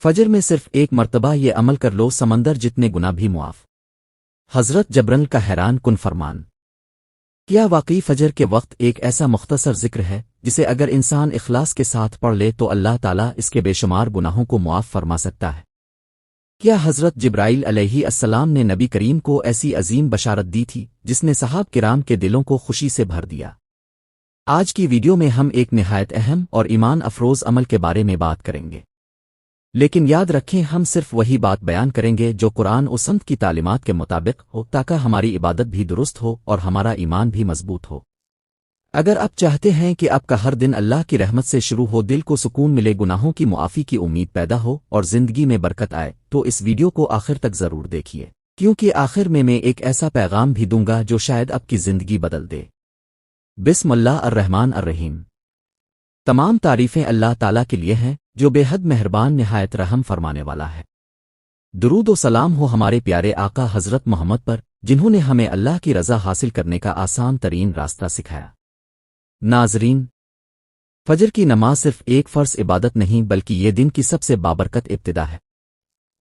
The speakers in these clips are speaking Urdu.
فجر میں صرف ایک مرتبہ یہ عمل کر لو، سمندر جتنے گنا بھی معاف۔ حضرت جبرائیل کا حیران کن فرمان۔ کیا واقعی فجر کے وقت ایک ایسا مختصر ذکر ہے جسے اگر انسان اخلاص کے ساتھ پڑھ لے تو اللہ تعالیٰ اس کے بے شمار گناہوں کو معاف فرما سکتا ہے؟ کیا حضرت جبرائیل علیہ السلام نے نبی کریم کو ایسی عظیم بشارت دی تھی جس نے صحابہ کرام کے دلوں کو خوشی سے بھر دیا؟ آج کی ویڈیو میں ہم ایک نہایت اہم اور ایمان افروز عمل کے بارے میں بات کریں گے، لیکن یاد رکھیں ہم صرف وہی بات بیان کریں گے جو قرآن و سنت کی تعلیمات کے مطابق ہو، تاکہ ہماری عبادت بھی درست ہو اور ہمارا ایمان بھی مضبوط ہو۔ اگر آپ چاہتے ہیں کہ آپ کا ہر دن اللہ کی رحمت سے شروع ہو، دل کو سکون ملے، گناہوں کی معافی کی امید پیدا ہو اور زندگی میں برکت آئے، تو اس ویڈیو کو آخر تک ضرور دیکھیے، کیونکہ آخر میں ایک ایسا پیغام بھی دوں گا جو شاید آپ کی زندگی بدل دے۔ بسم اللہ الرحمن الرحیم۔ تمام تعریفیں اللہ تعالیٰ کے لیے ہیں جو بے حد مہربان نہایت رحم فرمانے والا ہے۔ درود و سلام ہو ہمارے پیارے آقا حضرت محمد پر، جنہوں نے ہمیں اللہ کی رضا حاصل کرنے کا آسان ترین راستہ سکھایا۔ ناظرین، فجر کی نماز صرف ایک فرض عبادت نہیں بلکہ یہ دن کی سب سے بابرکت ابتدا ہے۔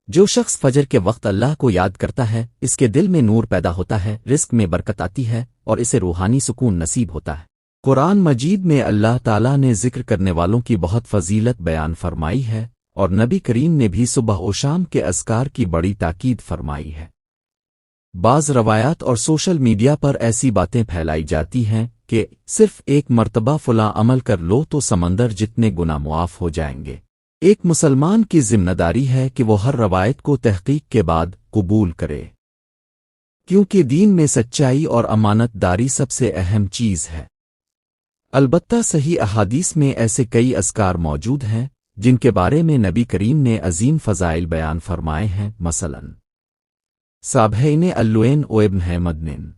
جو شخص فجر کے وقت اللہ کو یاد کرتا ہے، اس کے دل میں نور پیدا ہوتا ہے، رزق میں برکت آتی ہے اور اسے روحانی سکون نصیب ہوتا ہے۔ قرآن مجید میں اللہ تعالیٰ نے ذکر کرنے والوں کی بہت فضیلت بیان فرمائی ہے، اور نبی کریم نے بھی صبح و شام کے اذکار کی بڑی تاکید فرمائی ہے۔ بعض روایات اور سوشل میڈیا پر ایسی باتیں پھیلائی جاتی ہیں کہ صرف ایک مرتبہ فلاں عمل کر لو تو سمندر جتنے گناہ معاف ہو جائیں گے۔ ایک مسلمان کی ذمہ داری ہے کہ وہ ہر روایت کو تحقیق کے بعد قبول کرے، کیونکہ دین میں سچائی اور امانت داری سب سے اہم چیز ہے۔ البتہ صحیح احادیث میں ایسے کئی اذکار موجود ہیں جن کے بارے میں نبی کریم نے عظیم فضائل بیان فرمائے ہیں، مثلاً صابحین اللوین و ابن مدنن۔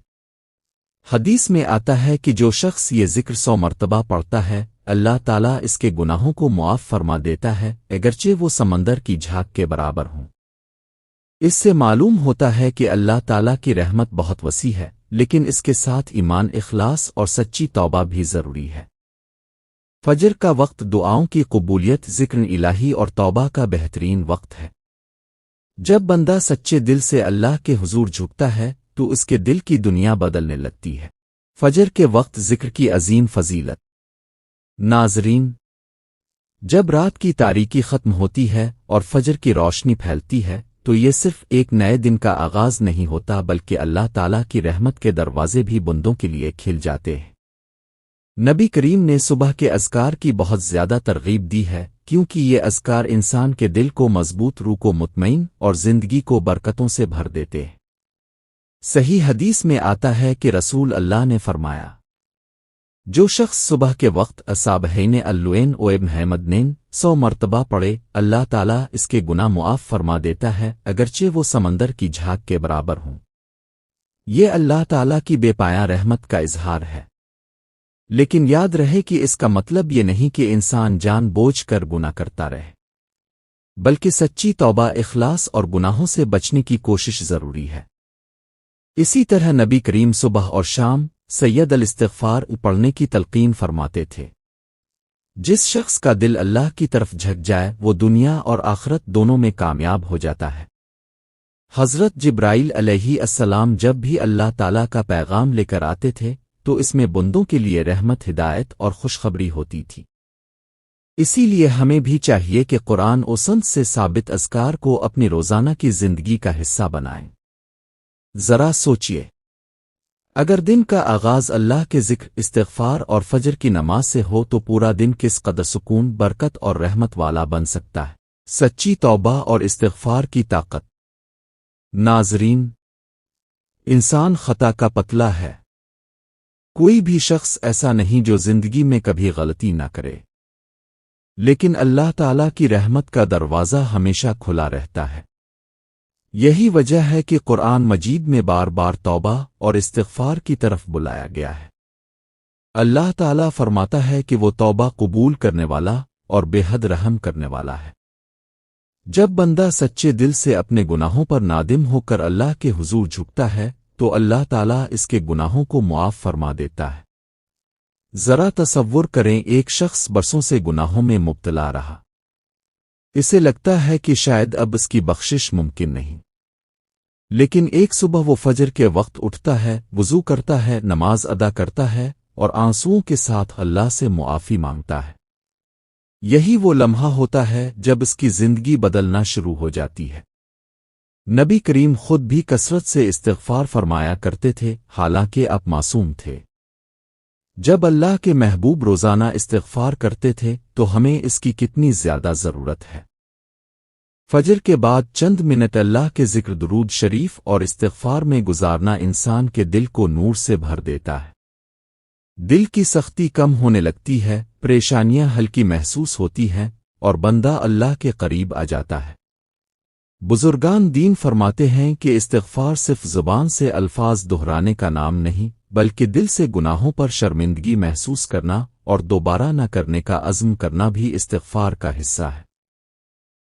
حدیث میں آتا ہے کہ جو شخص یہ ذکر 100 مرتبہ پڑھتا ہے، اللہ تعالیٰ اس کے گناہوں کو معاف فرما دیتا ہے، اگرچہ وہ سمندر کی جھاگ کے برابر ہوں۔ اس سے معلوم ہوتا ہے کہ اللہ تعالیٰ کی رحمت بہت وسیع ہے، لیکن اس کے ساتھ ایمان، اخلاص اور سچی توبہ بھی ضروری ہے۔ فجر کا وقت دعاؤں کی قبولیت، ذکر الہی اور توبہ کا بہترین وقت ہے۔ جب بندہ سچے دل سے اللہ کے حضور جھکتا ہے تو اس کے دل کی دنیا بدلنے لگتی ہے۔ فجر کے وقت ذکر کی عظیم فضیلت۔ ناظرین، جب رات کی تاریکی ختم ہوتی ہے اور فجر کی روشنی پھیلتی ہے تو یہ صرف ایک نئے دن کا آغاز نہیں ہوتا بلکہ اللہ تعالیٰ کی رحمت کے دروازے بھی بندوں کے لیے کھل جاتے ہیں۔ نبی کریم نے صبح کے اذکار کی بہت زیادہ ترغیب دی ہے، کیونکہ یہ اذکار انسان کے دل کو مضبوط، روح کو مطمئن اور زندگی کو برکتوں سے بھر دیتے ہیں۔ صحیح حدیث میں آتا ہے کہ رسول اللہ نے فرمایا، جو شخص صبح کے وقت صابحین اللوین و ابن مدنن 100 مرتبہ پڑھے، اللہ تعالیٰ اس کے گناہ معاف فرما دیتا ہے، اگرچہ وہ سمندر کی جھاگ کے برابر ہوں۔ یہ اللہ تعالیٰ کی بے پایاں رحمت کا اظہار ہے، لیکن یاد رہے کہ اس کا مطلب یہ نہیں کہ انسان جان بوجھ کر گناہ کرتا رہے، بلکہ سچی توبہ، اخلاص اور گناہوں سے بچنے کی کوشش ضروری ہے۔ اسی طرح نبی کریم صبح اور شام سید الاستغفار پڑھنے کی تلقین فرماتے تھے۔ جس شخص کا دل اللہ کی طرف جھک جائے وہ دنیا اور آخرت دونوں میں کامیاب ہو جاتا ہے۔ حضرت جبرائیل علیہ السلام جب بھی اللہ تعالیٰ کا پیغام لے کر آتے تھے تو اس میں بندوں کے لیے رحمت، ہدایت اور خوشخبری ہوتی تھی۔ اسی لیے ہمیں بھی چاہیے کہ قرآن و سنت سے ثابت اذکار کو اپنی روزانہ کی زندگی کا حصہ بنائیں۔ ذرا سوچئے، اگر دن کا آغاز اللہ کے ذکر، استغفار اور فجر کی نماز سے ہو تو پورا دن کس قدر سکون، برکت اور رحمت والا بن سکتا ہے۔ سچی توبہ اور استغفار کی طاقت۔ ناظرین، انسان خطا کا پتلا ہے۔ کوئی بھی شخص ایسا نہیں جو زندگی میں کبھی غلطی نہ کرے، لیکن اللہ تعالیٰ کی رحمت کا دروازہ ہمیشہ کھلا رہتا ہے۔ یہی وجہ ہے کہ قرآن مجید میں بار بار توبہ اور استغفار کی طرف بلایا گیا ہے۔ اللہ تعالیٰ فرماتا ہے کہ وہ توبہ قبول کرنے والا اور بے حد رحم کرنے والا ہے۔ جب بندہ سچے دل سے اپنے گناہوں پر نادم ہو کر اللہ کے حضور جھکتا ہے تو اللہ تعالیٰ اس کے گناہوں کو معاف فرما دیتا ہے۔ ذرا تصور کریں، ایک شخص برسوں سے گناہوں میں مبتلا رہا، اسے لگتا ہے کہ شاید اب اس کی بخشش ممکن نہیں، لیکن ایک صبح وہ فجر کے وقت اٹھتا ہے، وضو کرتا ہے، نماز ادا کرتا ہے اور آنسوؤں کے ساتھ اللہ سے معافی مانگتا ہے۔ یہی وہ لمحہ ہوتا ہے جب اس کی زندگی بدلنا شروع ہو جاتی ہے۔ نبی کریم خود بھی کثرت سے استغفار فرمایا کرتے تھے، حالانکہ آپ معصوم تھے۔ جب اللہ کے محبوب روزانہ استغفار کرتے تھے تو ہمیں اس کی کتنی زیادہ ضرورت ہے۔ فجر کے بعد چند منٹ اللہ کے ذکر، درود شریف اور استغفار میں گزارنا انسان کے دل کو نور سے بھر دیتا ہے۔ دل کی سختی کم ہونے لگتی ہے، پریشانیاں ہلکی محسوس ہوتی ہیں اور بندہ اللہ کے قریب آ جاتا ہے۔ بزرگان دین فرماتے ہیں کہ استغفار صرف زبان سے الفاظ دہرانے کا نام نہیں، بلکہ دل سے گناہوں پر شرمندگی محسوس کرنا اور دوبارہ نہ کرنے کا عزم کرنا بھی استغفار کا حصہ ہے۔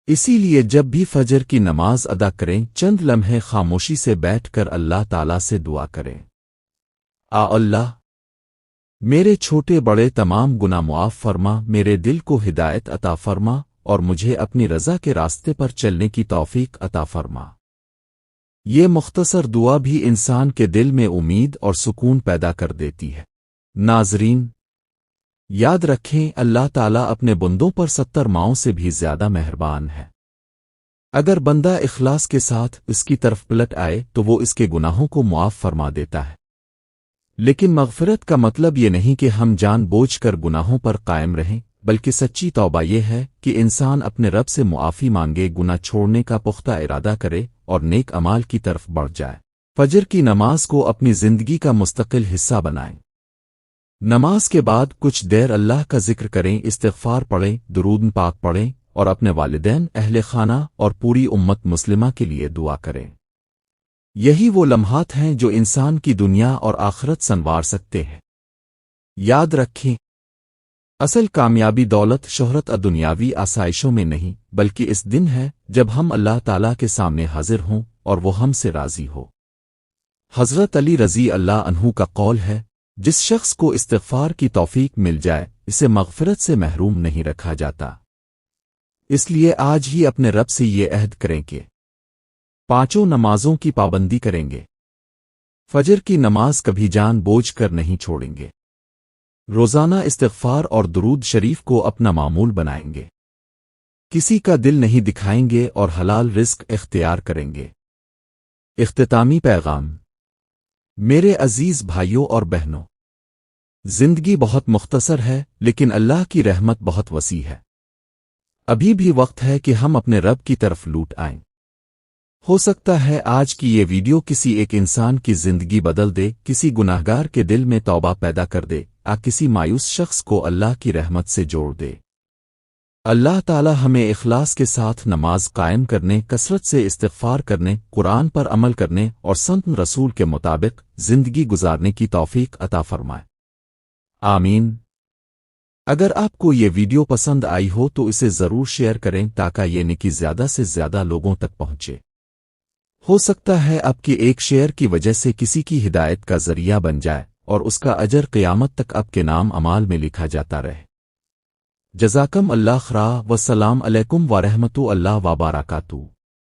اسی لیے جب بھی فجر کی نماز ادا کریں، چند لمحے خاموشی سے بیٹھ کر اللہ تعالیٰ سے دعا کریں۔ اللہ، میرے چھوٹے بڑے تمام گناہ معاف فرما، میرے دل کو ہدایت عطا فرما اور مجھے اپنی رضا کے راستے پر چلنے کی توفیق عطا فرما۔ یہ مختصر دعا بھی انسان کے دل میں امید اور سکون پیدا کر دیتی ہے۔ ناظرین، یاد رکھیں اللہ تعالیٰ اپنے بندوں پر 70 ماؤں سے بھی زیادہ مہربان ہے۔ اگر بندہ اخلاص کے ساتھ اس کی طرف پلٹ آئے تو وہ اس کے گناہوں کو معاف فرما دیتا ہے۔ لیکن مغفرت کا مطلب یہ نہیں کہ ہم جان بوجھ کر گناہوں پر قائم رہیں، بلکہ سچی توبہ یہ ہے کہ انسان اپنے رب سے معافی مانگے، گناہ چھوڑنے کا پختہ ارادہ کرے اور نیک اعمال کی طرف بڑھ جائے۔ فجر کی نماز کو اپنی زندگی کا مستقل حصہ بنائیں۔ نماز کے بعد کچھ دیر اللہ کا ذکر کریں، استغفار پڑھیں، درود پاک پڑھیں اور اپنے والدین، اہل خانہ اور پوری امت مسلمہ کے لیے دعا کریں۔ یہی وہ لمحات ہیں جو انسان کی دنیا اور آخرت سنوار سکتے ہیں۔ یاد رکھیں، اصل کامیابی دولت، شہرت اور دنیاوی آسائشوں میں نہیں، بلکہ اس دن ہے جب ہم اللہ تعالیٰ کے سامنے حاضر ہوں اور وہ ہم سے راضی ہو۔ حضرت علی رضی اللہ عنہ کا قول ہے، جس شخص کو استغفار کی توفیق مل جائے اسے مغفرت سے محروم نہیں رکھا جاتا۔ اس لیے آج ہی اپنے رب سے یہ عہد کریں کہ 5 نمازوں کی پابندی کریں گے، فجر کی نماز کبھی جان بوجھ کر نہیں چھوڑیں گے، روزانہ استغفار اور درود شریف کو اپنا معمول بنائیں گے، کسی کا دل نہیں دکھائیں گے اور حلال رزق اختیار کریں گے۔ اختتامی پیغام۔ میرے عزیز بھائیوں اور بہنوں، زندگی بہت مختصر ہے لیکن اللہ کی رحمت بہت وسیع ہے۔ ابھی بھی وقت ہے کہ ہم اپنے رب کی طرف لوٹ آئیں۔ ہو سکتا ہے آج کی یہ ویڈیو کسی ایک انسان کی زندگی بدل دے، کسی گناہگار کے دل میں توبہ پیدا کر دے، کسی مایوس شخص کو اللہ کی رحمت سے جوڑ دے۔ اللہ تعالی ہمیں اخلاص کے ساتھ نماز قائم کرنے، کثرت سے استغفار کرنے، قرآن پر عمل کرنے اور سنت رسول کے مطابق زندگی گزارنے کی توفیق عطا فرمائے۔ آمین۔ اگر آپ کو یہ ویڈیو پسند آئی ہو تو اسے ضرور شیئر کریں تاکہ یہ نیکی زیادہ سے زیادہ لوگوں تک پہنچے۔ ہو سکتا ہے آپ کی ایک شیئر کی وجہ سے کسی کی ہدایت کا ذریعہ بن جائے اور اس کا اجر قیامت تک آپ کے نام اعمال میں لکھا جاتا رہے۔ جزاکم اللہ خیر، والسلام علیکم ورحمۃ اللہ وبرکاتہ۔